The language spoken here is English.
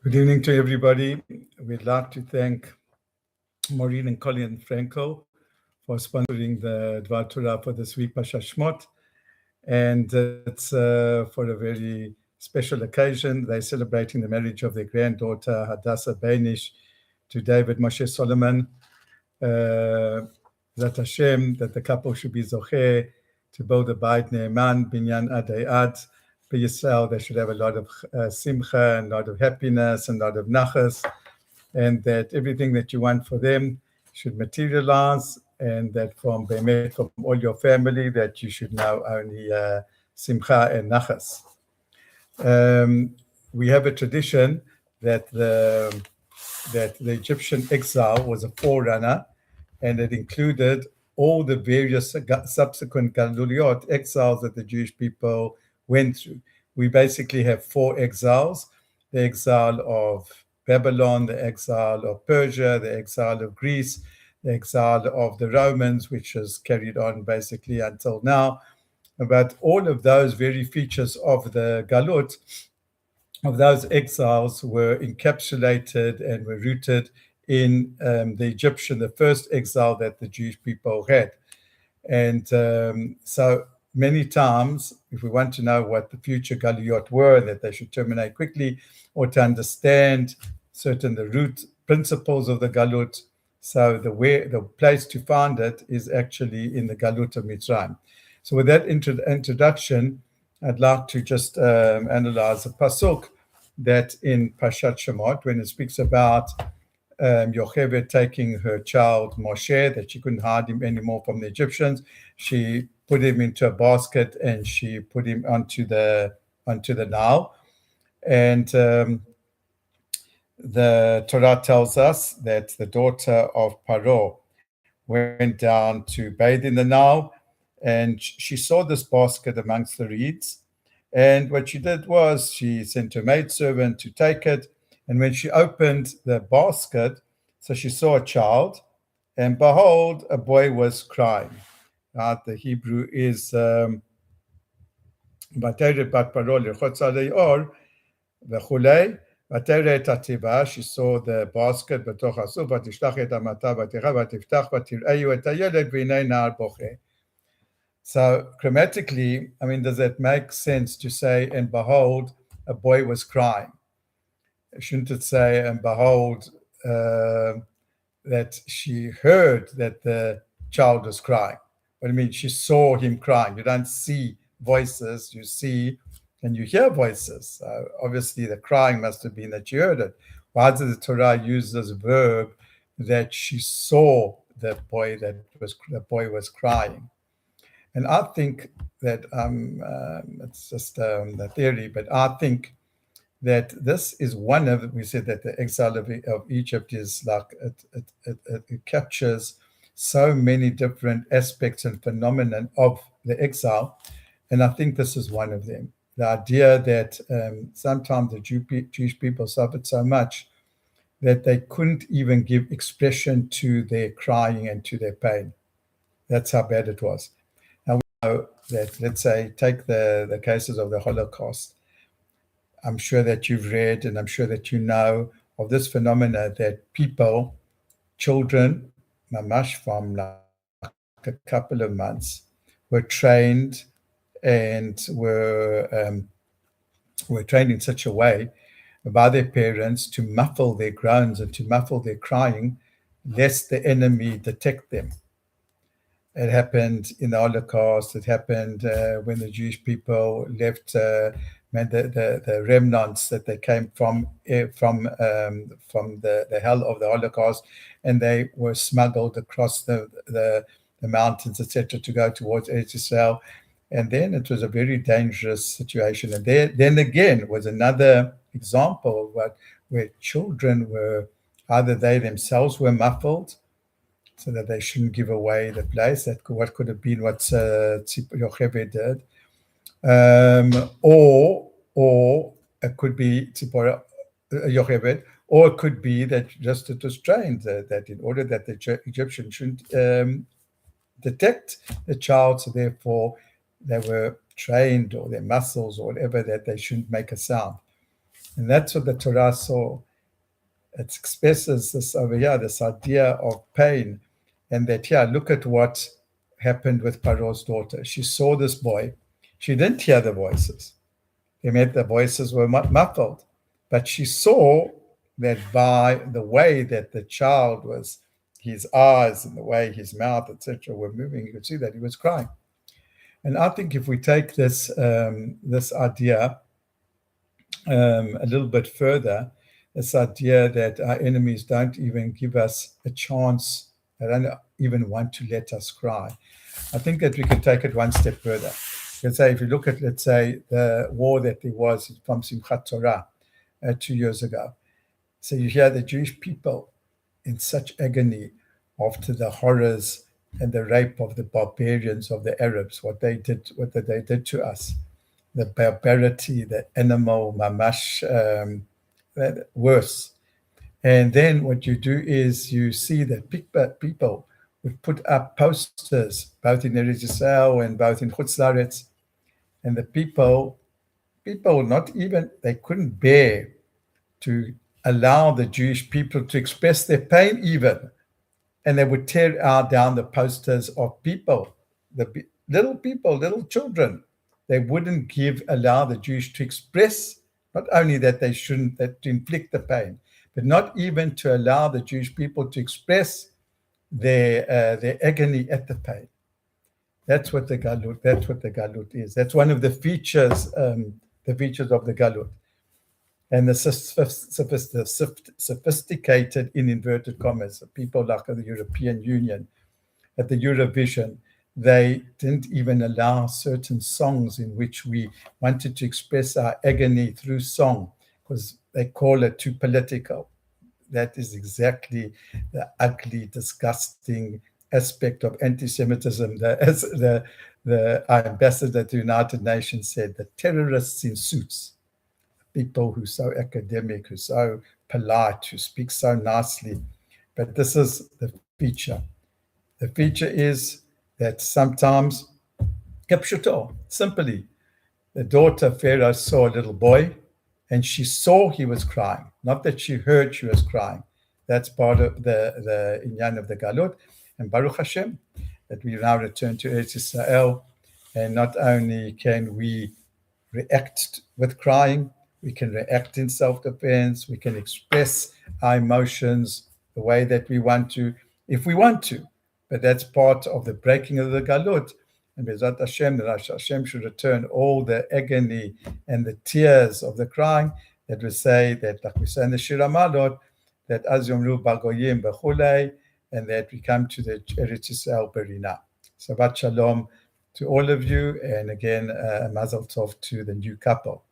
Good evening to everybody. We'd like to thank Maureen and Colin Franco for sponsoring the Dvar Torah for this week, Parsha Shemot. And it's for a very special occasion. They're celebrating the marriage of their granddaughter, Hadassah Bainish, to David Moshe Solomon. That Hashem, that the couple should be Zocheh to build a Beit Ne'eman, Binyan Adei Ad. For Yisrael, they should have a lot of simcha and a lot of happiness and a lot of nachas, and that everything that you want for them should materialize, and that from all your family, that you should know only simcha and nachas. We have a tradition that the Egyptian exile was a forerunner, and it included all the various subsequent galuliot exiles that the Jewish people went through. We basically have 4 exiles: the exile of Babylon, the exile of Persia, the exile of Greece, the exile of the Romans, which has carried on basically until now. But all of those very features of the galut, of those exiles, were encapsulated and were rooted in the first exile that the Jewish people had. And so many times, if we want to know what the future galuyot were, that they should terminate quickly, or to understand the root principles of the galut, so the place to find it is actually in the galut of Mitzrayim. So with that introduction, I'd like to just analyze a pasuk that in Parshat Shemot, when it speaks about Yocheved taking her child Moshe, that she couldn't hide him anymore from the Egyptians. She put him into a basket and she put him onto the Nile. And the Torah tells us that the daughter of Paro went down to bathe in the Nile, and she saw this basket amongst the reeds. And what she did was she sent her maidservant to take it. And when she opened the basket, so she saw a child, and behold, a boy was crying. The Hebrew is she saw the basket. So grammatically, does it make sense to say, and behold, a boy was crying? Shouldn't it say, and behold, that she heard that the child was crying? But she saw him crying. You don't see voices, you see and you hear voices. So obviously the crying must have been that you heard it. Why did the Torah use this verb that she saw the boy was crying? And I think that it's just a theory, but I think that this is one of, we said that the exile of Egypt is like, it captures so many different aspects and phenomena of the exile. And I think this is one of them. The idea that sometimes the Jewish people suffered so much that they couldn't even give expression to their crying and to their pain. That's how bad it was. Now we know that, let's say, take the cases of the Holocaust. I'm sure that you've read and I'm sure that you know of this phenomena that people, children, mamash from like a couple of months, were trained and were trained in such a way by their parents to muffle their groans and to muffle their crying, lest the enemy detect them. It happened in the Holocaust. It happened when the Jewish people left. The remnants that they came from the hell of the Holocaust, and they were smuggled across the mountains, etc., to go towards Eretz Israel. And then it was a very dangerous situation. And then again was another example of where children were, either they themselves were muffled so that they shouldn't give away the place. That what could have been what Yocheved did. Or it could be Tzipora Yocheved, or it could be that just it was trained that in order that the Egyptians shouldn't detect the child, so therefore they were trained, or their muscles or whatever, that they shouldn't make a sound. And that's what the Torah saw. It expresses this over here, this idea of pain. And that, look at what happened with Paro's daughter. She saw this boy. She didn't hear the voices. They meant the voices were muffled. But she saw that by the way that the child was, his eyes and the way his mouth, etc., were moving, you could see that he was crying. And I think if we take this this idea a little bit further, this idea that our enemies don't even give us a chance, they don't even want to let us cry. I think that we can take it one step further. You can say, if you look at, let's say, the war that there was from Simchat Torah 2 years ago. So you hear the Jewish people in such agony after the horrors and the rape of the barbarians of the Arabs, what they did to us, the barbarity, the animal mamash, worse. And then what you do is you see that people would put up posters, both in Eretz Yisrael and both in Chutz La'aretz, and the people not even, they couldn't bear to allow the Jewish people to express their pain even. And they would tear down the posters of people, the little children. They wouldn't allow the Jews to express, not only that they shouldn't, that to inflict the pain, but not even to allow the Jewish people to express their agony at the pain. That's what the galut is. That's one of the features of the galut. And the sophisticated, in inverted commas, people like the European Union, at the Eurovision, they didn't even allow certain songs in which we wanted to express our agony through song, because they call it too political. That is exactly the ugly, disgusting aspect of anti-Semitism. As the ambassador to the United Nations said, the terrorists in suits, people who are so academic, who are so polite, who speak so nicely. But this is the feature. The feature is that sometimes, simply, the daughter of Pharaoh saw a little boy, and she saw he was crying, not that she heard she was crying. That's part of the inyan of the galut. And Baruch Hashem, that we now return to Eretz Yisrael, and not only can we react with crying, we can react in self-defense, we can express our emotions the way that we want to, if we want to. But that's part of the breaking of the galut. And Bezrat Hashem, that Hashem should return all the agony and the tears of the crying, that we say, that like we say in the Shir HaMalot, that Az Yomru Bagoyim Bechulei, and that we come to the Eretz Yisrael Berina. Shabbat Shalom to all of you, and again, Mazel Tov to the new couple.